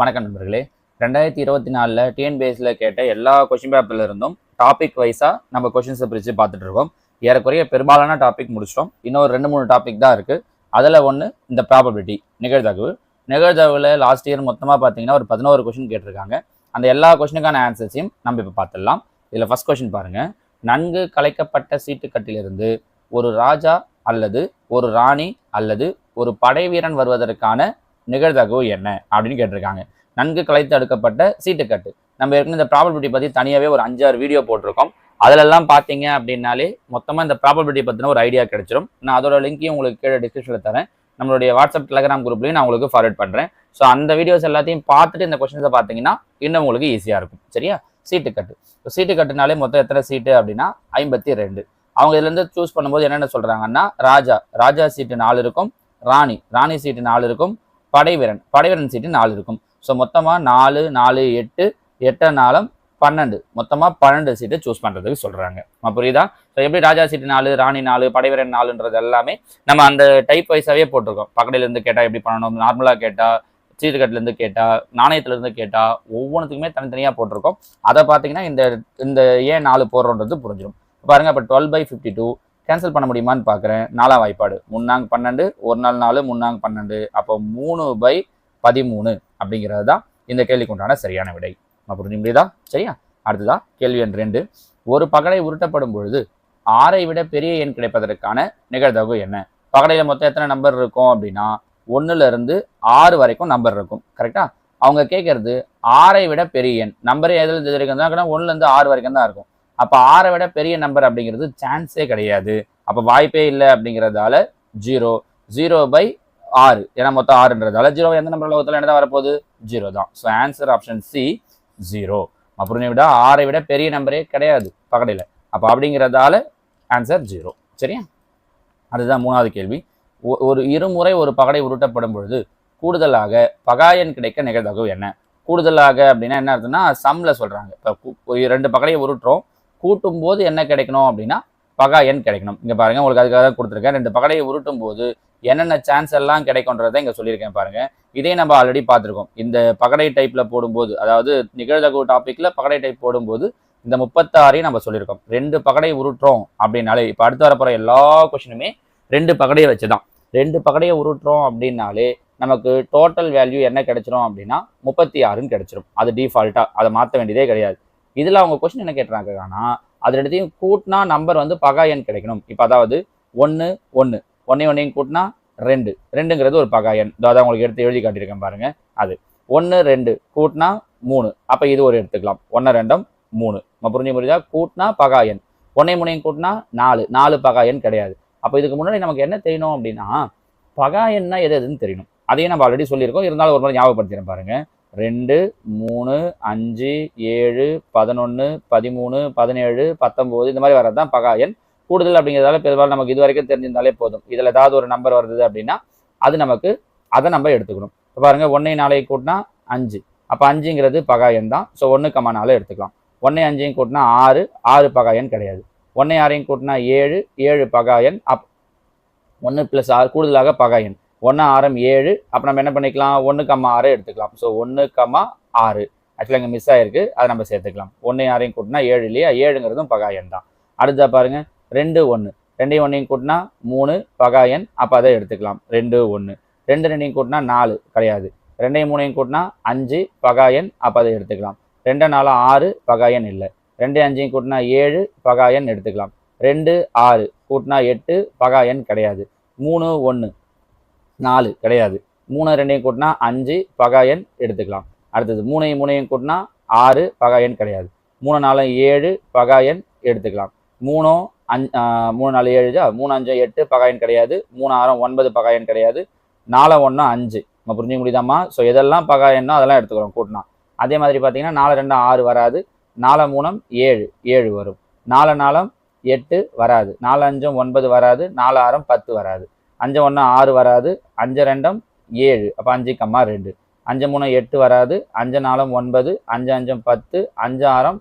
வணக்கம் நண்பர்களே. 2024 டிஎன்பிஎஸ்சியில் கேட்ட எல்லா கொஷின் பேப்பர்ல இருந்தும் டாபிக் வைஸாக நம்ம கொஷின்ஸை பிரித்து பார்த்துட்டு இருக்கோம். ஏறக்குறைய பெரும்பாலான டாபிக் முடிச்சிட்டோம். இன்னும் 2-3 டாபிக் தான் இருக்குது. அதில் ஒன்று இந்த ப்ராபபிலிட்டி நிகழ்தகவு. நிகழ்தகவில் லாஸ்ட் இயர் மொத்தமாக பார்த்தீங்கன்னா ஒரு 11 கொஷின் கேட்டிருக்காங்க. அந்த எல்லா கொஷினுக்கான ஆன்சர்ஸையும் நம்ம இப்போ பார்த்துடலாம். இதில் ஃபர்ஸ்ட் கொஷின் பாருங்கள். நன்கு கலைக்கப்பட்ட சீட்டுக்கட்டிலிருந்து ஒரு ராஜா அல்லது ஒரு ராணி அல்லது ஒரு படை வீரன் வருவதற்கான நிகழ்தகவு என்ன அப்படின்னு கேட்டிருக்காங்க. நன்கு கலைத்து அடுக்கப்பட்ட சீட்டுக்கட்டு. நம்ம ஏற்கனவே இந்த ப்ராபபிலிட்டி பற்றி தனியாகவே ஒரு 5-6 வீடியோ போட்டிருக்கோம். அதிலெல்லாம் பார்த்தீங்க அப்படின்னாலே மொத்தமாக இந்த ப்ராபபிலிட்டி பற்றின ஒரு ஐடியா கிடைச்சிடும். நான் அதோட லிங்கையும் உங்களுக்கு கீழே டிஸ்கிரிப்ஷனில் தரேன். நம்மளுடைய வாட்ஸ்அப் டெலகிராம் குரூப்லையும் நான் உங்களுக்கு ஃபார்வர்ட் பண்ணுறேன். ஸோ அந்த வீடியோஸ் எல்லாத்தையும் பார்த்துட்டு இந்த கொஸ்டின்ஸை பார்த்தீங்கன்னா இன்னும் உங்களுக்கு ஈஸியாக இருக்கும். சரியா? சீட்டுக்கட்டு. சீட்டுக்கட்டுனாலே மொத்தம் எத்தனை சீட்டு அப்படின்னா 52. அவங்க இதுலேருந்து சூஸ் பண்ணும்போது என்னென்ன சொல்கிறாங்கன்னா, ராஜா சீட்டு 4 இருக்கும், ராணி சீட்டு 4 இருக்கும், படைவீரன் சீட்டு 4 இருக்கும். ஸோ மொத்தமாக 4, 4, 8, 8 4 12, மொத்தமாக 12 சீட்டு சூஸ் பண்ணுறதுக்கு சொல்கிறாங்க. புரியுதா? ஸோ எப்படி ராஜா சீட்டு 4, ராணி 4, படைவீரன் 4ன்றது எல்லாமே நம்ம அந்த டைப் வைஸாகவே போட்டிருக்கோம். பக்கடையிலேருந்து கேட்டால் எப்படி பண்ணணும், நார்மலாக கேட்டால், சீட்டுக்கட்டுலேருந்து கேட்டால், நாணயத்துலேருந்து கேட்டால், ஒவ்வொன்றுத்துக்குமே தனித்தனியாக போட்டிருக்கோம். அதை பார்த்தீங்கன்னா இந்த ஏன் 4 போடுறோன்றது புரிஞ்சிடும். பாருங்கள், இப்போ 12/52 கேன்சல் பண்ண முடியுமான்னு பார்க்குறேன். 4ஆம் வாய்ப்பாடு 3 12, 1 நாள் 4, 3 12, அப்போ 3/13 அப்படிங்கிறது தான் இந்த கேள்விக்கு உண்டான சரியான விடை. புரிஞ்சு முடியுதா? சரியா? அடுத்ததா கேள்வி எண் 2. ஒரு பகடை உருட்டப்படும் பொழுது 6ஐ விட பெரிய எண் கிடைப்பதற்கான நிகழ்தகவு என்ன? பகடையில் மொத்தம் எத்தனை நம்பர் இருக்கும் அப்படின்னா 1லேருந்து 6 வரைக்கும் நம்பர் இருக்கும். கரெக்டா? அவங்க கேட்கறது 6ஐ விட பெரிய எண். நம்பரே எதில் தெரிவிக்கிறதுனா 1லேருந்து 6 வரைக்கும் தான் இருக்கும். அப்போ 6ஐ விட பெரிய நம்பர் அப்படிங்கிறது சான்ஸே கிடையாது. அப்போ வாய்ப்பே இல்லை அப்படிங்கிறதால 0/6. ஏன்னா மொத்தம் 6ன்றதால 0 எந்த நம்பர் உலகத்தில் என்ன வரப்போகுது? 0 தான். So answer option C 0. புரிஞ்சு விட 6ஐ விட பெரிய நம்பரே கிடையாது பகடையில். அப்போ அப்படிங்கிறதால ஆன்சர் 0. சரியா? அதுதான் 3வது கேள்வி. ஒரு இருமுறை ஒரு பகடை உருட்டப்படும் பொழுது கூடுதலாக பகாயன் கிடைக்க நிகழ்தகவு என்ன? கூடுதலாக அப்படின்னா என்ன அர்த்தம்னா சம்ல சொல்றாங்க. இப்போ 2 பகடையை உருட்டுறோம், கூட்டும் போது என்ன கிடைக்கணும் அப்படின்னா பகாயன் கிடைக்கணும். இங்க பாருங்க, உங்களுக்கு அதுக்காக தான் கொடுத்துருக்கேன். 2 பகடையை உருட்டும் போது என்னென்ன சான்ஸ் எல்லாம் கிடைக்கும்ன்றதை இங்க சொல்லியிருக்கேன் பாருங்க. இதே நம்ம ஆல்ரெடி பார்த்துருக்கோம். இந்த பகடை டைப்ல போடும்போது, அதாவது நிகழ்தகவு டாபிக்ல பகடை டைப் போடும்போது இந்த 36ஐயும் நம்ம சொல்லியிருக்கோம். 2 பகடை உருட்டுறோம் அப்படின்னாலே, இப்போ அடுத்து வரப்போற எல்லா கொஸ்டினுமே 2 பகடையை வச்சுதான். 2 பகடையை உருட்டுறோம் அப்படின்னாலே நமக்கு டோட்டல் வேல்யூ என்ன கிடைச்சிரும் அப்படின்னா 36ன்னு கிடைச்சிரும். அது டிஃபால்ட்டா, அதை மாற்ற வேண்டியதே கிடையாது. இதுல அவங்க கொஸ்டின் என்ன கேட்டுறாங்கன்னா, அது ரெண்டுத்தையும் கூட்டினா நம்பர் வந்து பகாயன் கிடைக்கணும். இப்போ அதாவது 1 1 1 கூட்டினா 2 2ங்கிறது ஒரு பகாயன். அதாவது உங்களுக்கு எடுத்து எழுதி காட்டியிருக்கேன் பாருங்க. அது 1 2 கூட்டினா 3. அப்போ இது ஒரு எடுத்துக்கலாம். 1 2 3. புரியுதா? கூட்டினா பகாயன். 1 3 கூட்டினா 4 பகாயன் கிடையாது. அப்போ இதுக்கு முன்னாடி நமக்கு என்ன தெரியணும் அப்படின்னா பகாயன்னா எதுன்னு தெரியணும். அதையும் நம்ம ஆல்ரெடி சொல்லியிருக்கோம். இருந்தாலும் ஒரு முறை ஞாபகப்படுத்திக்கிறேன் பாருங்க. 2 3 5 7 11 13 17 19 இந்த மாதிரி வர்றது தான் பகாயன். கூடுதல் அப்படிங்கிறதால பெரும்பாலும் நமக்கு இது வரைக்கும் தெரிஞ்சிருந்தாலே போதும். இதில் ஏதாவது ஒரு நம்பர் வருது அப்படின்னா அது நமக்கு அதை நம்ம எடுத்துக்கணும். இப்போ பாருங்க, 1 4 கூட்டினா 5. அப்போ 5ங்கிறது பகாயன் தான். ஸோ 1,4 எடுத்துக்கலாம். 1 5 கூட்டினா 6 பகாயன் கிடையாது. 1 6 கூட்டினா 7 பகாயன். 1 + 6 கூடுதலாக பகாயன். 1 6 7. அப்போ நம்ம என்ன பண்ணிக்கலாம்? 1,6 எடுத்துக்கலாம். ஸோ 1,6 ஆக்சுவலாக இங்கே மிஸ் ஆயிருக்கு, அதை நம்ம சேர்த்துக்கலாம். 1 6 கூட்டினா 7 இல்லையா? 7ங்கிறதும் பகாயன் தான். அடுத்தா பாருங்க, 2 1 2 1 கூட்டினா 3 பகாயன். அப்போ அதை எடுத்துக்கலாம். 2 1 2 2 கூட்டினா 4 கிடையாது. 2 3 கூட்டினா 5 பகாயன். அப்போ அதை எடுத்துக்கலாம். 2 4 6 பகாயன் இல்லை. 2 5 கூட்டினா 7 பகாயன் எடுத்துக்கலாம். 2 6 கூட்டினா 8 பகாயன் கிடையாது. 3 1 4 கிடையாது. 3 2 கூட்டினா 5 பகாயன் எடுத்துக்கலாம். அடுத்தது 3 3 கூட்டினா 6 பகாயன் கிடையாது. 3 4 7 பகாயன் எடுத்துக்கலாம். 3 4 7 3 5 8 பகாயன் கிடையாது. 3 6 9 பகாயன் கிடையாது. 4 1 5. நம்ம புரிஞ்சுக்க முடியுதாம்மா? ஸோ எதெல்லாம் பகாயன்னோ அதெல்லாம் எடுத்துக்கிறோம் கூட்டினா. அதே மாதிரி பார்த்தீங்கன்னா 4 2 6 வராது. 4 3 7 வரும். 4 4 8 வராது. 4 5 9 வராது. 4 6 10 வராது. 5 1 6 வராது. 5 2 7. அப்போ 5, 2. 5 3 8 வராது. 5 4 9. 5 5 10. 5 6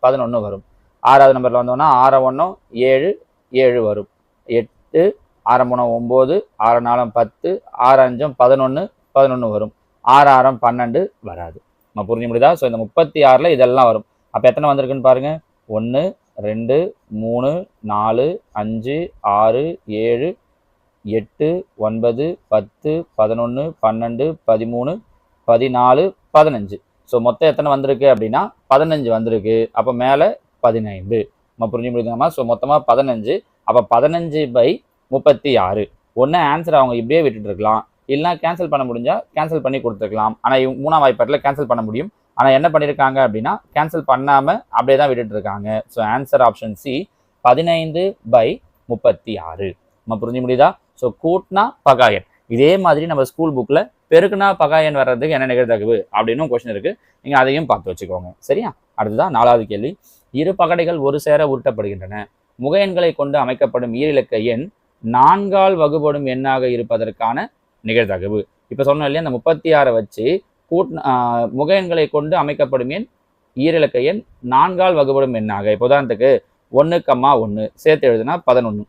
11 வரும். 6வது நம்பர்ல வந்தோம்னா 6 1 7 வரும். 8 6 3 9. 6 4 10. 6 5 11 வரும். 6 6 12 வராது. நம்ம புரிஞ்சு முடியுதா? ஸோ இந்த 36ல் இதெல்லாம் வரும். அப்போ எத்தனை வந்திருக்குன்னு பாருங்க. 1 2 3 4 5 6 7 8 9 10 11 12 13 14 15. ஸோ மொத்தம் எத்தனை வந்திருக்கு அப்படின்னா 15 வந்திருக்கு. அப்போ மேலே 15. நம்ம புரிஞ்சு முடியுதுங்கம்மா? ஸோ மொத்தமாக 15. அப்போ 15/36. ஒன்று ஆன்சர் அவங்க இப்படியே விட்டுட்டு இருக்கலாம், இல்லைனா கேன்சல் பண்ண முடிஞ்சா கேன்சல் பண்ணி கொடுத்துருக்கலாம். ஆனால் 3ஆம் வாய்ப்பாட்டில் கேன்சல் பண்ண முடியும். ஆனால் என்ன பண்ணியிருக்காங்க அப்படின்னா கேன்சல் பண்ணாமல் அப்படியே தான் விட்டுட்டு இருக்காங்க. So answer option C 15/36. நம்ம புரிஞ்சு முடியுதா? ஸோ கூட்டினா பகாயன். இதே மாதிரி நம்ம ஸ்கூல் புக்கில் பெருக்குனா பகாயன் வர்றதுக்கு என்ன நிகழ்தகவு அப்படின்னு கொஸ்டின் இருக்கு. நீங்கள் அதையும் பார்த்து வச்சுக்கோங்க. சரியா? அடுத்ததான் 4வது கேள்வி. இரு பகடைகள் ஒரு சேர உருட்டப்படுகின்றன. முக எண்களை கொண்டு அமைக்கப்படும் ஈரிலக்க எண் 4ஆல் வகுபடும் எண்ணாக இருப்பதற்கான நிகழ்தகவு. இப்போ சொன்னோம் இல்லையா, அந்த 36 வச்சு முக எண்களை கொண்டு அமைக்கப்படும் எண் ஈரிலக்க எண் 4ஆல் வகுபடும் எண்ணாக. இப்போ உதாரணத்துக்கு 1,1 சேர்த்து எழுதுனா 11,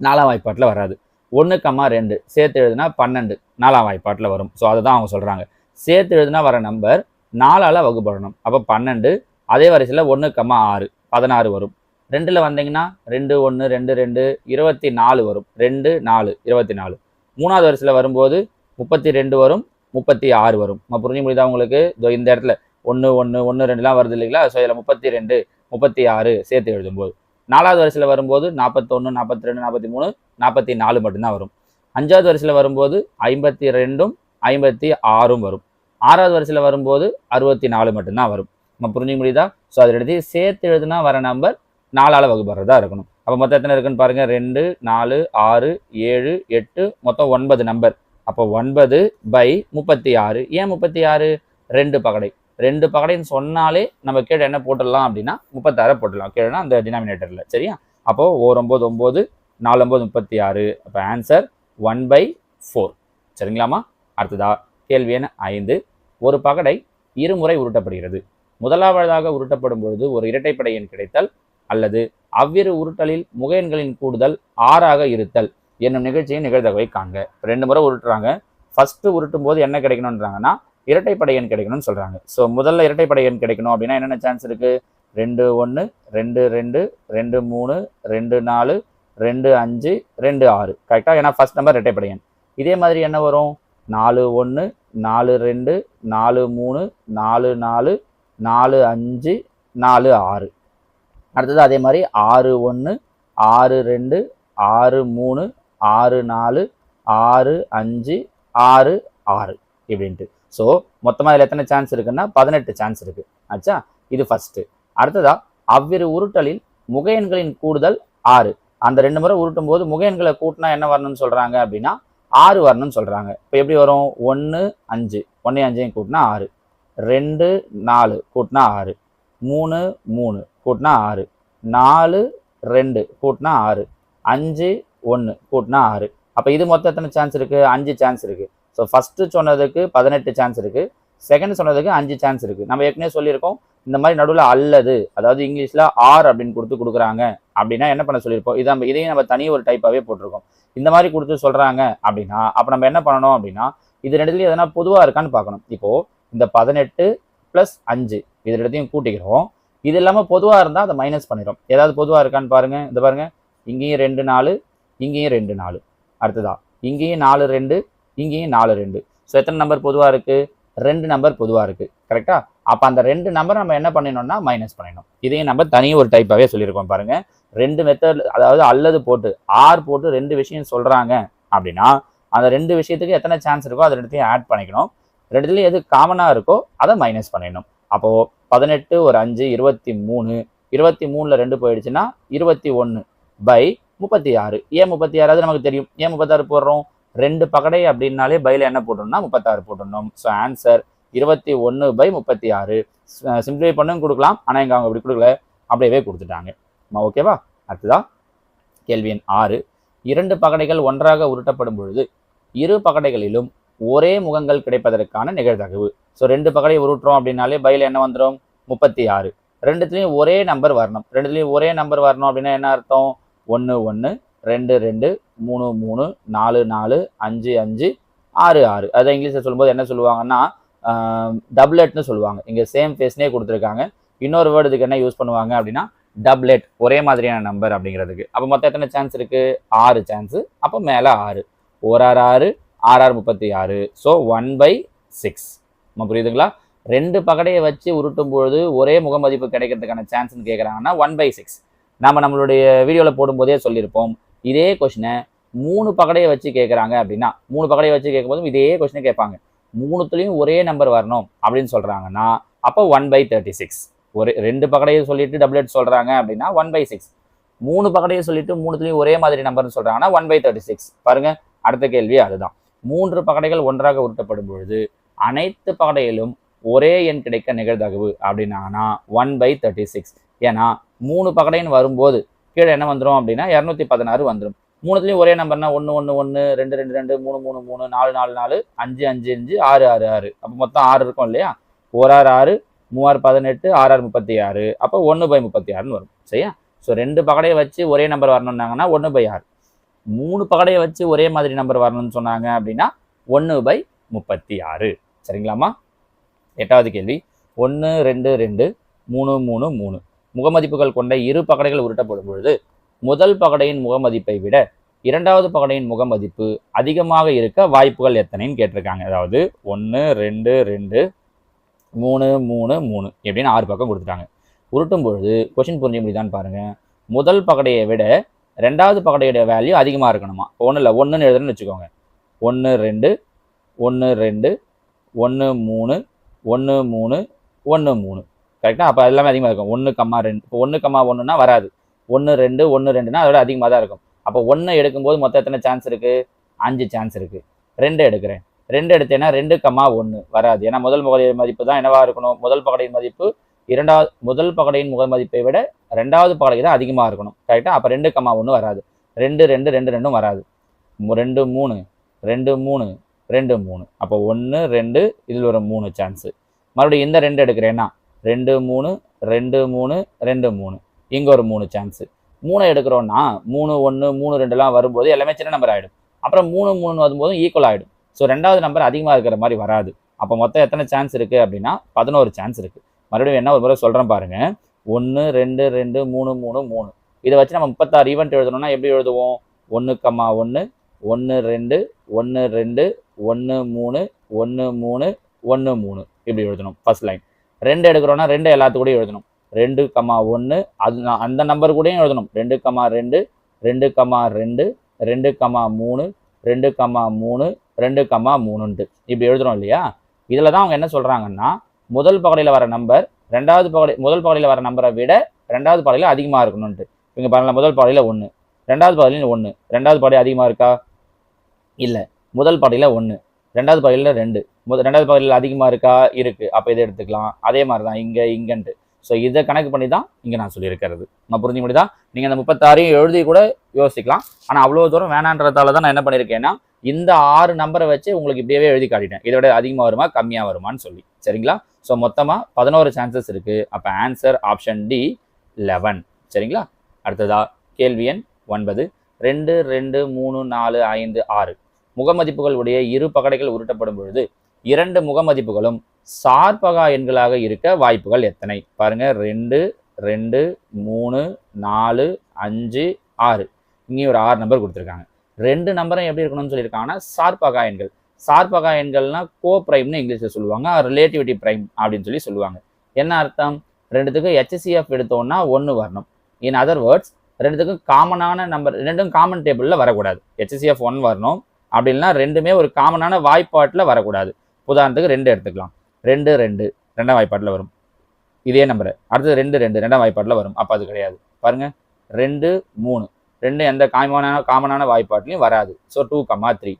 4ஆம் வாய்ப்பாட்டில் வராது. 1,2 சேர்த்து எழுதுனா 12, 4ஆம் வாய்ப்பாட்டில் வரும். ஸோ அதுதான் அவங்க சொல்கிறாங்க. சேர்த்து எழுதுனா வர நம்பர் 4ஆல் வகுப்படணும். அப்போ 12. அதே வரிசையில் 1,6 16 வரும். 2ல் வந்தீங்கன்னா 2 1 2 2 24 வரும். 2 4 24. 3ஆவது வரிசையில் வரும்போது 32 வரும், 36 வரும். நம்ம புரிஞ்சு முடியுதா உங்களுக்கு? இந்த இடத்துல 1 1 1 2லாம் வருது இல்லைங்களா? ஸோ இதில் 32 36 சேர்த்து எழுதும்போது 4ஆவது வரிசையில் வரும்போது 41 42 43 44 மட்டும்தான் வரும். 5ஆவது வரிசையில் வரும்போது 52 56 வரும். 6ஆவது வரிசையில் வரும்போது 64 மட்டும்தான் வரும். நம்ம புரிஞ்சு முடியுதா? ஸோ அதை எடுத்து சேர்த்து எழுதுனா வர நம்பர் 4ஆல் வகுப்படுறதா இருக்கணும். அப்போ மொத்தம் எத்தனை இருக்குன்னு பாருங்க. 2 4 6 7 8 மொத்தம் 9 நம்பர். அப்போ 9/36. ஏன் 36? 2 பகடை. 2 பகடைன்னு சொன்னாலே நம்ம கீழே என்ன போட்டுடலாம் அப்படின்னா 36 போட்டுடலாம். கீழேனா அந்த டினாமினேட்டரில். சரியா? அப்போ 9 9 4 9 36. அப்போ ஆன்சர் 1/4. சரிங்களாமா? அடுத்ததா கேள்வி எண் 5. ஒரு பகடை இருமுறை உருட்டப்படுகிறது. முதலாவதாக உருட்டப்படும் பொழுது ஒரு இரட்டைப்படை எண் கிடைத்தல் அல்லது அவ்விரு உருட்டலில் முக எண்களின் கூடுதல் 6ஆக இருத்தல் என்னும் நிகழ்ச்சியின் நிகழ்தகவை காண்க. 2 முறை உருட்டுறாங்க. ஃபர்ஸ்ட் உருட்டும் போது என்ன கிடைக்கணும்ன்றாங்கன்னா இரட்டைப்படை எண் கிடைக்கணும்னு சொல்றாங்க. ஸோ முதல்ல இரட்டைப்படை எண் கிடைக்கணும் அப்படின்னா என்னென்ன சான்ஸ் இருக்கு? 2 1 2 2 2 3 2 4 2 5 2 6. கரெக்டா? ஏன்னா ஃபர்ஸ்ட் நம்பர் இரட்டைப்படை எண். இதே மாதிரி என்ன வரும்? 4 1 4 2 4 3 4 4 4 5 4 6. அடுத்தது அதே மாதிரி 6 1 6 2 6 3 6 4 6 5 6 6 இப்படின்ட்டு. ஸோ மொத்தமாக இதில் எத்தனை சான்ஸ் இருக்குன்னா 18 சான்ஸ் இருக்கு. ஆச்சா? இது ஃபர்ஸ்ட். அடுத்ததா அவ்விரு உருட்டலில் முக எண்களின் கூடுதல் 6. அந்த 2 முறை உருட்டும் போது முக எண்களை கூட்டினா என்ன வரணும்னு சொல்றாங்க அப்படின்னா 6 வரணும்னு சொல்றாங்க. இப்போ எப்படி வரும்? 1 5 1 5 கூட்டினா 6, 2 4 கூட்டினா 6, 3 3 கூட்டினா 6, 4 2 கூட்டினா 6, 5 1 கூட்டினா 6. அப்போ இது மொத்தம் எத்தனை சான்ஸ் இருக்கு? 5 சான்ஸ் இருக்கு. ஸோ ஃபர்ஸ்ட் சொன்னதுக்கு 18 சான்ஸ் இருக்கு, செகண்ட் சொன்னதுக்கு 5 சான்ஸ் இருக்கு. நம்ம ஏற்கனவே சொல்லியிருக்கோம், இந்த மாதிரி நடுவில் அல்லது, அதாவது இங்கிலீஷ்ல ஆர் அப்படின்னு கொடுக்குறாங்க அப்படின்னா என்ன பண்ண சொல்லியிருப்போம். இதையும் நம்ம தனி ஒரு டைப்பாகவே போட்டிருக்கோம். இந்த மாதிரி கொடுத்து சொல்றாங்க அப்படின்னா அப்போ நம்ம என்ன பண்ணணும் அப்படின்னா இது ரெண்டுலேயும் எதனா பொதுவாக இருக்கான்னு பார்க்கணும். இப்போ இந்த 18 + 5 இது ரெண்டுத்தையும் கூட்டிக்கிறோம். இது இல்லாமல் பொதுவாக இருந்தால் அதை மைனஸ் பண்ணிடும். ஏதாவது பொதுவாக இருக்கான்னு பாருங்க. இந்த பாருங்க, இங்கேயும் 2 4, இங்கேயும் 2 4. அடுத்ததா இங்கேயும் 4 2, இங்கேயும் 4 2. ஸோ எத்தனை நம்பர் பொதுவாக இருக்கு? 2 நம்பர் பொதுவாக இருக்கு. கரெக்டா? அப்போ அந்த 2 நம்பர் நம்ம என்ன பண்ணிடணும்னா மைனஸ் பண்ணிடணும். இதையும் நம்ம தனி ஒரு டைப்பாகவே சொல்லியிருக்கோம் பாருங்க. 2 மெத்தட், அதாவது அல்லது போட்டு ஆர் போட்டு 2 விஷயம் சொல்றாங்க அப்படின்னா அந்த 2 விஷயத்துக்கு எத்தனை சான்ஸ் இருக்கோ அதை ரெண்டுத்தையும் ஆட் பண்ணிக்கணும். ரெண்டுத்துலையும் எது காமனாக இருக்கோ அதை மைனஸ் பண்ணிடணும். அப்போ 18 ஒரு 5 23, 23ல் 2 போயிடுச்சுன்னா 21/36. ஏன் 36? அது நமக்கு தெரியும். ஏன் 36 போடுறோம்? 2 பகடை அப்படின்னாலே பைல என்ன போட்டோம்னா 36 போட்டுடணும். So answer 21/36. சிம்பிளிஃபை பண்ணும் கொடுக்கலாம், ஆனால் இங்கே அவங்க அப்படி கொடுக்கல, அப்படியே கொடுத்துட்டாங்க. ஓகேவா? அடுத்ததா கேள்வி எண் 6. 2 பகடைகள் ஒன்றாக உருட்டப்படும் பொழுது இரு பகடைகளிலும் ஒரே முகங்கள் கிடைப்பதற்கான நிகழ்தகவு. ஸோ 2 பகடை உருட்டுறோம் அப்படின்னாலே பைல என்ன வந்துடும்? 36. ரெண்டுத்துலையும் ஒரே நம்பர் வரணும். ரெண்டுத்துலையும் ஒரே நம்பர் வரணும் அப்படின்னா என்ன அர்த்தம்? 1 1 2 2 3 3 4 4 5 5 6 6. அதை இங்கிலீஷில் சொல்லும்போது என்ன சொல்லுவாங்கன்னா டபுளெட்னு சொல்லுவாங்க. இங்கே சேம் ஃபேஸ்னே கொடுத்துருக்காங்க. இன்னொரு வேர்டு இதுக்கு என்ன யூஸ் பண்ணுவாங்க அப்படின்னா டபுளெட், ஒரே மாதிரியான நம்பர் அப்படிங்கிறதுக்கு. அப்போ மொத்தம் எத்தனை சான்ஸ் இருக்கு? 6 சான்ஸ். அப்போ மேலே 6, 1 6 6, 6 6 36. ஸோ 1/6. நம்ம புரியுதுங்களா? 2 பகடையை வச்சு உருட்டும் பொழுது ஒரே முகமதிப்பு கிடைக்கிறதுக்கான சான்ஸ்ன்னு கேட்குறாங்கன்னா 1/6. நம்மளுடைய வீடியோவில் போடும்போதே சொல்லியிருப்போம். இதே கொஸ்டினை 3 பகடையை வச்சு கேட்குறாங்க அப்படின்னா 3 பகடையை வச்சு கேட்கும்போது இதே கொஸ்டினை கேட்பாங்க. 3த்துலையும் ஒரே நம்பர் வரணும் அப்படின்னு சொல்கிறாங்கன்னா அப்போ 1/36. ஒரு 2 பகடையை சொல்லிட்டு டபுளெட் சொல்கிறாங்க அப்படின்னா 1/6. 3 பகடையை சொல்லிட்டு 3த்துலையும் ஒரே மாதிரி நம்பர்னு சொல்கிறாங்கன்னா 1/36. பாருங்க, அடுத்த கேள்வி அதுதான். 3 பகடைகள் ஒன்றாக உருட்டப்படும் பொழுது அனைத்து பகடையிலும் ஒரே எண் கிடைக்க நிகழ்தகவு அப்படின்னா 1/36. ஏன்னா 3 பகடைன்னு வரும்போது கீழே என்ன வந்துடும் அப்படின்னா 216 வந்துடும். 3த்துலையும் ஒரே நம்பர்னா 1 1 1, 2 2 2, 3 3 3, 4 4 4, 5 5 5, 6 6 6. அப்போ மொத்தம் 6 இருக்கும் இல்லையா? 1 6 6, 3 6 18, 6 6 36. அப்போ 1/36ன்னு வரும். சரியா? ஸோ 2 பகடையை வச்சு ஒரே நம்பர் வரணும்னாங்கன்னா 1/6. 3 பகடையை வச்சு ஒரே மாதிரி நம்பர் வரணும்னு சொன்னாங்க அப்படின்னா 1/36. சரிங்களாமா? 8வது கேள்வி. 1 2 2, 3 3 3 முகமதிப்புகள் கொண்ட இரு பகடைகள் உருட்டப்படும் பொழுது முதல் பகடையின் முகமதிப்பை விட இரண்டாவது பகடையின் முகமதிப்பு அதிகமாக இருக்க வாய்ப்புகள் எத்தனைன்னு கேட்டிருக்காங்க. அதாவது 1 2 2, 3 3 3 எப்படின்னு 6 பக்கம் கொடுத்துட்டாங்க. உருட்டும் பொழுது கொஸ்டின் புரிஞ்ச முடியுதான்னு பாருங்க. முதல் பகடையை விட ரெண்டாவது பகடையோட வேல்யூ அதிகமாக இருக்கணுமா? ஒன்றும் இல்லை, 1ன்னு எழுதுன்னு வச்சுக்கோங்க. 1 2, 1 2, 1 3, 1 3, 1 3. கரெக்டாக? அப்போ எல்லாமே அதிகமாக இருக்கும். 1,2. இப்போ 1,1னா வராது. 1 2 1 2னா அதோட அதிகமாக தான் இருக்கும். அப்போ 1 எடுக்கும்போது மொத்தம் எத்தனை சான்ஸ் இருக்குது? 5 சான்ஸ் இருக்குது. 2 எடுக்கிறேன். 2 எடுத்தேன்னா 2,1 வராது. ஏன்னா முதல் பகடையின் மதிப்பு தான் என்னவா இருக்கணும்? முதல் பகடையின் மதிப்பு முதல் பகடையின் முகமதிப்பை விட ரெண்டாவது பகடை தான் அதிகமாக இருக்கணும். கரெக்டாக? அப்போ 2,1 வராது. 2 2 2 2 வராது. 2 3 2 3 2 3. அப்போ 1 2, இதில் ஒரு 3 சான்ஸு. மறுபடியும் இந்த 2 எடுக்கிறேன்னா 2 3 2 3 2 3. இங்கே ஒரு 3 சான்ஸு. 3 எடுக்கிறோன்னா 3 1 3 2லாம் வரும்போது எல்லாமே சின்ன நம்பர் ஆகிடும். அப்புறம் 3 3 வரும்போதும் ஈக்குவல் ஆகிடும். ஸோ ரெண்டாவது நம்பர் அதிகமாக இருக்கிற மாதிரி வராது. அப்போ மொத்தம் எத்தனை சான்ஸ் இருக்குது அப்படின்னா 11 சான்ஸ் இருக்குது. மறுபடியும் என்ன ஒரு முறை சொல்கிறேன் பாருங்க. 1 2 2 3 3 3. இதை வச்சு நம்ம 36 ஈவெண்ட் எழுதணும்னா எப்படி எழுதுவோம்? 1,1 1 2 1 2 1 3 1 3 1 3 இப்படி எழுதணும் ஃபர்ஸ்ட் லைன். 2 எடுக்கிறோன்னா 2 எல்லாத்துக்கூடயும் எழுதணும். 2,1 அது அந்த நம்பர் கூடயும் எழுதணும். 2,2 2,2 2,3 2,3 2,3ன்ட்டு இப்படி எழுதுறோம் இல்லையா? இதில் தான் அவங்க என்ன சொல்கிறாங்கன்னா முதல் பகடையில் வர நம்பர் முதல் பகடையில் வர நம்பரை விட ரெண்டாவது பகடையில் அதிகமாக இருக்கணும்ன்ட்டு. இங்கே பாருங்களா, முதல் பகடையில் 1, ரெண்டாவது பகடையில் 1. ரெண்டாவது பகடை அதிகமாக இருக்கா? இல்லை. முதல் பகடையில் 1, ரெண்டாவது பகடையில் 2. ரெண்டாவது பகடையில் அதிகமாக இருக்கா? இருக்குது. அப்போ இதை எடுத்துக்கலாம். அதே மாதிரி தான் இங்கன்ட்டு. ஸோ இதை கணக்கு பண்ணி தான் இங்கே நான் சொல்லியிருக்கிறது. நான் புரிஞ்சு முடியுதா? நீங்கள் அந்த 36 எழுதி கூட யோசிக்கலாம். ஆனால் அவ்வளோ தூரம் வேணான்றதால தான் நான் என்ன பண்ணியிருக்கேன்னா இந்த 6 நம்பரை வச்சு உங்களுக்கு இப்படியே எழுதி காட்டிட்டேன். இதை விட அதிகமாக வருமா கம்மியாக வருமானு சொல்லி. சரிங்களா? ஸோ மொத்தமாக 11 சான்சஸ் இருக்குது. அப்போ ஆன்சர் ஆப்ஷன் டி 11. சரிங்களா? அடுத்ததா கேள்வி எண் 9. 2 2 3 4 5 6 முகமதிப்புகள் உடைய இரு பகடைகள் உருட்டப்படும் பொழுது 2 முகமதிப்புகளும் சார்பகா எண்களாக இருக்க வாய்ப்புகள் எத்தனை? பாருங்க, 2 2 3 4 5 6. இங்கேயும் ஒரு 6 நம்பர் கொடுத்துருக்காங்க. 2 நம்பரும் எப்படி இருக்கணும்னு சொல்லியிருக்காங்கன்னா சார்பகா எண்கள். சார்பகா எண்கள்னா கோ பிரைம்னு இங்கிலீஷில் சொல்லுவாங்க, ரிலேட்டிவிட்டி பிரைம் அப்படின்னு சொல்லி சொல்லுவாங்க. என்ன அர்த்தம்? ரெண்டுத்துக்கும் HCF எடுத்தோம்னா 1 வரணும். இன் அதர் வேர்ட்ஸ் ரெண்டுத்துக்கும் காமனான நம்பர், ரெண்டும் காமன் டேபிளில் வரக்கூடாது. HCF 1 வரணும். அப்படி இல்லைன்னா ரெண்டுமே ஒரு காமனான வாய்ப்பாட்டில் வரக்கூடாது. உதாரணத்துக்கு 2 எடுத்துக்கலாம். 2 2 2ஆம் வாய்ப்பாட்டில் வரும் இதே நம்பர். அடுத்தது 2 2 2ஆம் வாய்ப்பாட்டில் வரும். அப்போ அது கிடையாது. பாருங்க, 2 3 2 எந்த காமனான வாய்ப்பாட்டிலையும் வராது. ஸோ 2,3.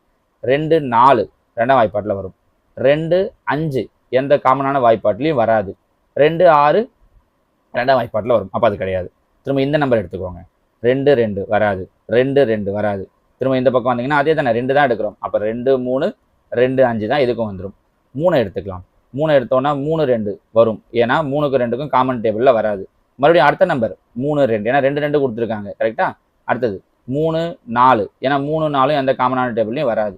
2 4 2ஆம் வாய்ப்பாட்டில் வரும். 2 5 எந்த காமனான வாய்ப்பாட்டிலையும் வராது. 2 6 2ஆம் வாய்ப்பாட்டில் வரும். அப்போ அது கிடையாது. திரும்ப இந்த நம்பர் எடுத்துக்கோங்க. 2 2 வராது. 2 2 வராது. திரும்ப இந்த பக்கம் வந்தீங்கன்னா அதே தானே, 2 தான் எடுக்கிறோம். அப்போ 2 3 2 5 தான் இதுக்கும் வந்துடும். 3 எடுத்துக்கலாம். 3 எடுத்தோன்னா 3 2 வரும். ஏன்னா 3க்கு 2க்கும் காமன் டேபிளில் வராது. மறுபடியும் அடுத்த நம்பர் 3 2, ஏன்னா 2 2 கொடுத்துருக்காங்க. கரெக்டா? அடுத்தது 3 4, ஏன்னா 3 4 எந்த காமனான டேபிள்லையும் வராது.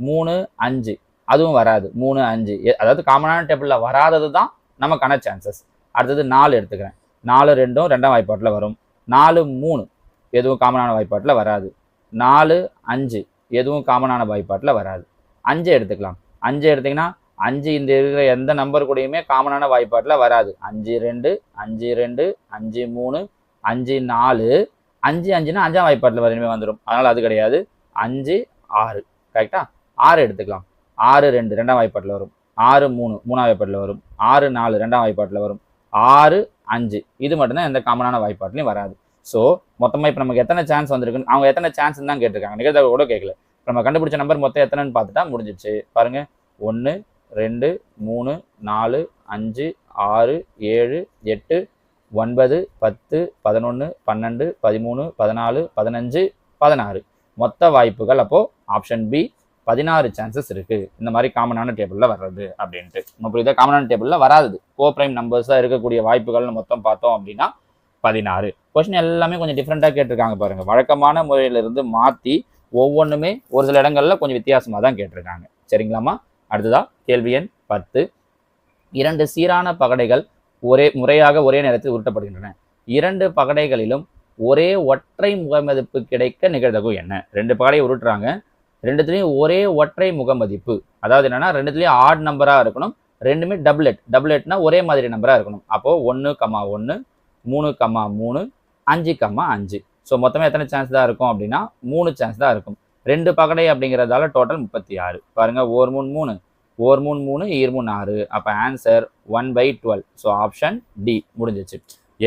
3 5 அதுவும் வராது. 3 5 அதாவது காமனான டேபிளில் வராதது தான் நமக்கான சான்சஸ். அடுத்தது 4 எடுத்துக்கிறேன். 4 2ம் 2ஆம் வாய்ப்பாட்டில் வரும். 4 3 எதுவும் காமனான வாய்ப்பாட்டில் வராது. 4 5 எதுவும் காமனான வாய்ப்பாட்டில் வராது. 5 எடுத்துக்கலாம். 5 எடுத்திங்கன்னா 5 இந்த இருக்கிற எந்த நம்பர் கூடயுமே காமனான வாய்ப்பாட்டில் வராது. 5 2 5 2 5 3 5 4 5 5னா 5ஆம் வாய்ப்பாட்டில் வரையுமே வந்துடும். அதனால் அது கிடையாது. 5 6 கரெக்டா? 6 எடுத்துக்கலாம். 6 2 2ஆம் வாய்ப்பாட்டில் வரும். 6 3 3ஆம் வாய்ப்பாட்டில் வரும். 6 4 2ஆம் வாய்ப்பாட்டில் வரும். 6 5 இது மட்டும்தான் எந்த காமனான வாய்ப்பாட்டிலையும் வராது. ஸோ மொத்தமாக இப்போ நமக்கு எத்தனை சான்ஸ் வந்திருக்குன்னு அவங்க எத்தனை சான்ஸ் தான் கேட்டிருக்காங்க. நிகழ்தகவு கூட கேட்கல. நம்ம கண்டுபிடிச்ச நம்பர் மொத்தம் எத்தனைன்னு பார்த்துட்டா முடிஞ்சிச்சு. பாருங்க 1 2 3 4 5 6 7 8 9 10 11 12 13 14 15 16 மொத்த வாய்ப்புகள் அப்போ ஆப்ஷன் பி 16 சான்சஸ் இருக்கு இந்த மாதிரி காமனான டேபிளில் வர்றது அப்படின்ட்டு. நம்ம புரியுதா? காமனான டேபிளில் வராது கோப்ரைம் நம்பர்ஸாக இருக்கக்கூடிய வாய்ப்புகள்னு மொத்தம் பார்த்தோம் அப்படின்னா 16. கொஸ்டின் எல்லாமே கொஞ்சம் டிஃப்ரெண்ட்டாக கேட்டிருக்காங்க பாருங்க. வழக்கமான முறையிலிருந்து மாற்றி ஒவ்வொன்றுமே ஒரு சில இடங்கள்ல கொஞ்சம் வித்தியாசமாக தான் கேட்டிருக்காங்க. சரிங்களாமா? அடுத்ததா கேள்வி எண் 10. 2 சீரான பகடைகள் முறையாக ஒரே நேரத்தில் உருட்டப்படுகின்றன. 2 பகடைகளிலும் ஒரே ஒற்றை முகமதிப்பு கிடைக்க நிகழ்தகவு என்ன? 2 பகடையை உருட்டுறாங்க. 2த்துலையும் ஒரே ஒற்றை முகமதிப்பு. அதாவது என்னன்னா 2த்துலையும் ஆட் நம்பராக இருக்கணும். 2மே டபுளெட்னா ஒரே மாதிரி நம்பராக இருக்கணும். அப்போ 1 1 3 3 5 5. ஸோ மொத்தமாக எத்தனை சான்ஸ் தான் இருக்கும் அப்படின்னா 3 சான்ஸ் தான் இருக்கும். 2 பகடை அப்படிங்கிறதால டோட்டல் 36. பாருங்க 1 3 3 1 3 3 2 3 6. அப்போ ஆன்சர் 1/12. ஸோ ஆப்ஷன் டி முடிஞ்சிச்சு.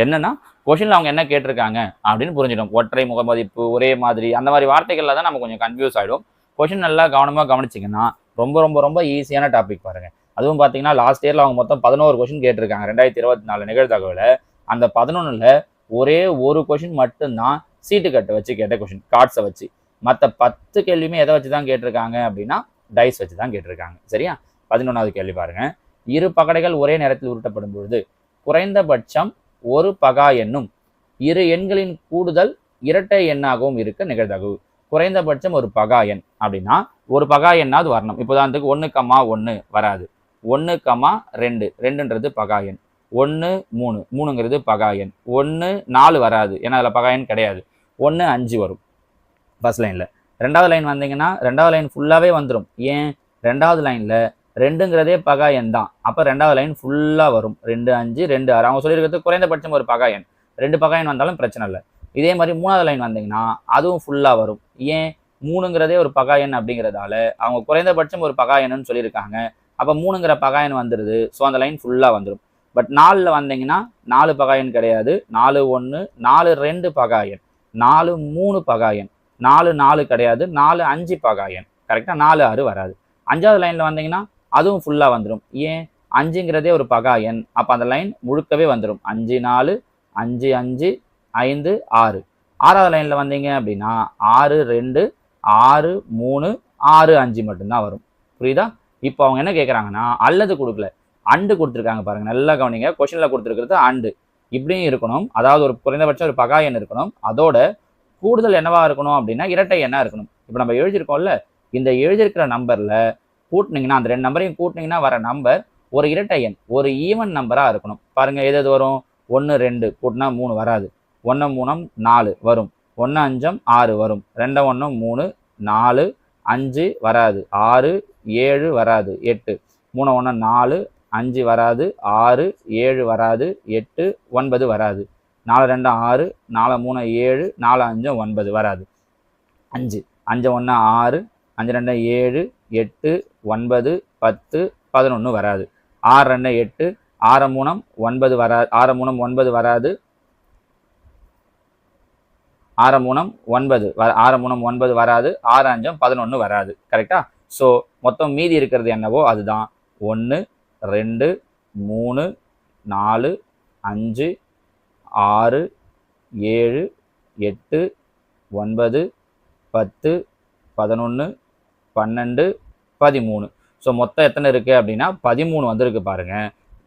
என்னன்னா கொஷினில் அவங்க என்ன கேட்டிருக்காங்க அப்படின்னு புரிஞ்சிடும். ஒற்றை முகமதிப்பு ஒரே மாதிரி அந்த மாதிரி வார்த்தைகளில் தான் நம்ம கொஞ்சம் கன்ஃபியூஸ் ஆகிடும். கொஷின் நல்லா கவனமாக கவனிச்சிங்கன்னா ரொம்ப ரொம்ப ரொம்ப ஈஸியான டாபிக் பாருங்க. அதுவும் பார்த்தீங்கன்னா லாஸ்ட் இயரில் அவங்க மொத்தம் 11 கொஷின் கேட்டிருக்காங்க 2024 நிகழ்தகவில். அந்த 11ல் ஒரே ஒரு கொஷின் மட்டும்தான் சீட்டு கட்டு வச்சு கேட்ட கொஷின், கார்ட்ஸை வச்சு. மற்ற 10 கேள்வியுமே எதை வச்சு தான் கேட்டிருக்காங்க அப்படின்னா டைஸ் வச்சு தான் கேட்டிருக்காங்க. சரியா? 11வது கேள்வி பாருங்க. 2 பகடைகள் ஒரே நேரத்தில் உருட்டப்படும் பொழுது குறைந்தபட்சம் ஒரு பகா எண்ணும் 2 எண்களின் கூடுதல் இரட்டை எண்ணாகவும் இருக்க நிகழ்தகவு. குறைந்தபட்சம் ஒரு பகா எண் அப்படின்னா ஒரு பகா எண்ணாவது வரணும். இப்போதான்க்கு 1 1 வராது. 1 2 2ன்றது பகா எண். 1 3 3ங்கிறது பகா எண். 1 4 வராது, ஏன்னா அதில் பகா எண் கிடையாது. 1 5 வரும் ஃபர்ஸ்ட் லைனில். 2வது லைன் வந்தீங்கன்னா 2வது லைன் ஃபுல்லாகவே வந்துடும். ஏன்? 2வது லைனில் 2ங்கிறதே பகா எண் தான். அப்போ 2வது லைன் ஃபுல்லாக வரும். 2 5 2 6. அவங்க சொல்லியிருக்கிறது குறைந்தபட்சம் ஒரு பகா எண். 2 பகா எண் வந்தாலும் பிரச்சனை இல்லை. இதே மாதிரி 3வது லைன் வந்தீங்கன்னா அதுவும் ஃபுல்லாக வரும். ஏன்? 3ங்கிறதே ஒரு பகா எண் அப்படிங்கிறதால அவங்க குறைந்தபட்சம் ஒரு பகா எண்ணுன்னு சொல்லியிருக்காங்க. அப்போ 3ங்கிற பகா எண் வந்துடுது. ஸோ அந்த லைன் ஃபுல்லாக வந்துடும். பட் 4ல் வந்தீங்கன்னா 4 பகா எண் கிடையாது. 4 1 4 2 பகா எண். 4 3 பகா எண். 4 4 கிடையாது. 4 5 பகா எண். கரெக்டாக 4 6 வராது. 5வது லைனில் வந்தீங்கன்னா அதுவும் ஃபுல்லாக வந்துடும். ஏன்? 5ங்கிறதே ஒரு பகா எண். அப்போ அந்த லைன் முழுக்கவே வந்துடும். 5 4 5 5 5 6. 6வது லைனில் வந்தீங்க அப்படின்னா 6 2 6 3 6 5 மட்டும்தான் வரும். புரியுதா? இப்போ அவங்க என்ன கேட்குறாங்கன்னா அல்லது கொடுக்கல, அண்டு கொடுத்துருக்காங்க பாருங்க. நல்லா கவனிங்க. கொஸ்டினில் கொடுத்துருக்கிறது அண்டு. இப்படியும் இருக்கணும். அதாவது ஒரு குறைந்தபட்சம் ஒரு பகா எண் இருக்கணும். அதோட கூடுதல் என்னவா இருக்கணும் அப்படின்னா இரட்டை எண்ணா இருக்கணும். இப்போ நம்ம எழுதியிருக்கோம்ல, இந்த எழுதியிருக்கிற நம்பரில் கூட்டினீங்கன்னா அந்த 2 நம்பரையும் கூட்டினீங்கன்னா வர நம்பர் ஒரு இரட்டை எண், ஒரு ஈவன் நம்பராக இருக்கணும். பாருங்க எது எது வரும்? 1 2 கூட்டினா 3 வராது. 1 3 4 வரும். 1 5 6 வரும். 2 1 3 4 5 வராது. 6 7 வராது. 8 3 1 4 5 வராது. 6 7 வராது. 8 9 வராது. 4 2 6 4 3 7 4 5 9 வராது. 5 5 1 6 5 2 7 8 9 10 11 வராது. 6 2 8 6 3 9 வராது. 6 3 9 வராது. 6 3 9 6 3 9 வராது. 6 5 11 வராது. கரெக்டா? ஸோ மொத்தம் மீதி இருக்கிறது என்னவோ அதுதான். 1 2 3 4 5 6 7 8 9 10 11 12 13. ஸோ மொத்தம் எத்தனை இருக்கு அப்படின்னா 13 வந்திருக்கு பாருங்க.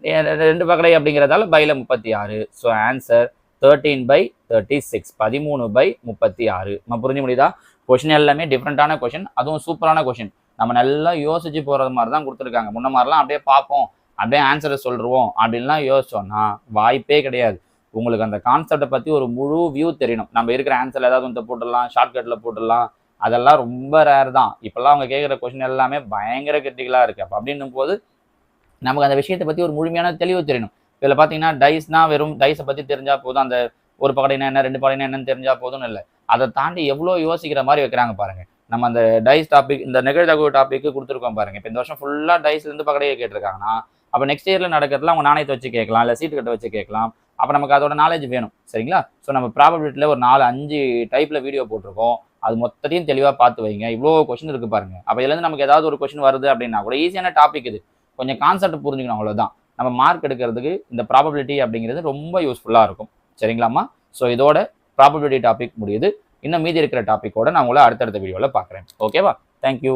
2 பகடை அப்படிங்கிறதால பைல 36. So answer 13/36. 13/36. நம்ம புரிஞ்சு முடியுதா? கொஷின் எல்லாமே டிஃப்ரெண்டான கொஷின், அதுவும் சூப்பரான கொஷின். நம்ம நல்லா யோசிச்சு போகிறது மாதிரி தான் கொடுத்துருக்காங்க. முன்ன மாதிரிலாம் அப்படியே பார்ப்போம், அப்படியே ஆன்சரை சொல்லிடுவோம் அப்படின்லாம் யோசிச்சோன்னா வாய்ப்பே கிடையாது. உங்களுக்கு அந்த கான்செப்டை பற்றி ஒரு முழு வியூ தெரியணும். நம்ம இருக்கிற ஆன்சர் ஏதாவது வந்து போட்டுடலாம், ஷார்ட்கட்டில் போட்டுடலாம், அதெல்லாம் ரொம்ப ரேர் தான். இப்போல்லாம் அவங்க கேட்குற கொஸ்டின் எல்லாமே பயங்கர கிரிட்டிக்கலாக இருக்குது. அப்போ அப்படின்னும் போது நமக்கு அந்த விஷயத்தை பற்றி ஒரு முழுமையான தெளிவு தெரியணும். இதில் பார்த்தீங்கன்னா டைஸ்னா வெறும் டைஸை பற்றி தெரிஞ்சால் போதும், அந்த ஒரு பகடைனா என்ன, 2 பகடைனா என்னன்னு தெரிஞ்சால் போதும்னு இல்லை. அதை தாண்டி எவ்வளோ யோசிக்கிற மாதிரி வைக்கிறாங்க பாருங்க. நம்ம அந்த டைஸ் டாபிக், இந்த நிகழ்தகவு டாபிக்கு கொடுத்துருக்கோம் பாருங்க. இப்போ இந்த வருஷம் ஃபுல்லாக டைஸ்லேருந்து பகடையை கேட்டிருக்காங்கன்னா, அப்போ நெக்ஸ்ட் இயரில் நடக்கிறதுல அவங்க நாணயத்தை வச்சு கேட்கலாம், இல்லை சீட்டு கட்ட வச்சு கேட்கலாம். அப்போ நமக்கு அதோட நாலேஜ் வேணும், சரிங்களா? ஸோ நம்ம ப்ராபபிலிட்டியில் ஒரு 4-5 டைப்பில் வீடியோ போட்டிருக்கோம். அது மொத்தத்தையும் தெளிவாக பார்த்து வைங்க. இவ்வளோ கொஸ்டின் இருக்குது பாருங்க. அப்போ இதுலேருந்து நமக்கு ஏதாவது ஒரு கொஸ்டின் வருது அப்படின்னா கூட ஈஸியான டாபிக் இது. கொஞ்சம் கான்செப்ட் புரிஞ்சுக்கணும், அவ்வளோதான். நம்ம மார்க் எடுக்கிறதுக்கு இந்த ப்ராபபிலிட்டி அப்படிங்கிறது ரொம்ப யூஸ்ஃபுல்லாக இருக்கும், சரிங்களாம்மா? ஸோ இதோட ப்ராபபிலிட்டி டாபிக் முடியுது. இன்னும் மீதி இருக்கிற டாப்பிக்கோட நான் உங்களை அடுத்தடுத்த வீடியோவில் பார்க்குறேன். ஓகேவா? தேங்க்யூ.